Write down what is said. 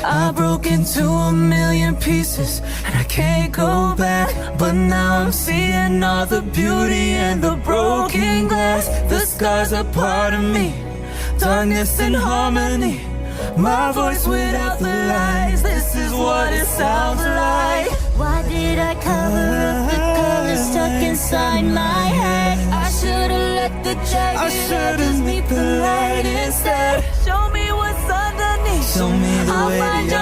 I broke into a million pieces and I can't go back. But now I'm seeing all the beauty and the broken glass. The scars are part of me, darkness and harmony. My voice without the lies, this is what it sounds like. Why did I cover up the colors stuck inside my head? I should've let the I should've meet the light instead. Show me what's underneath. Show me the I'll way find to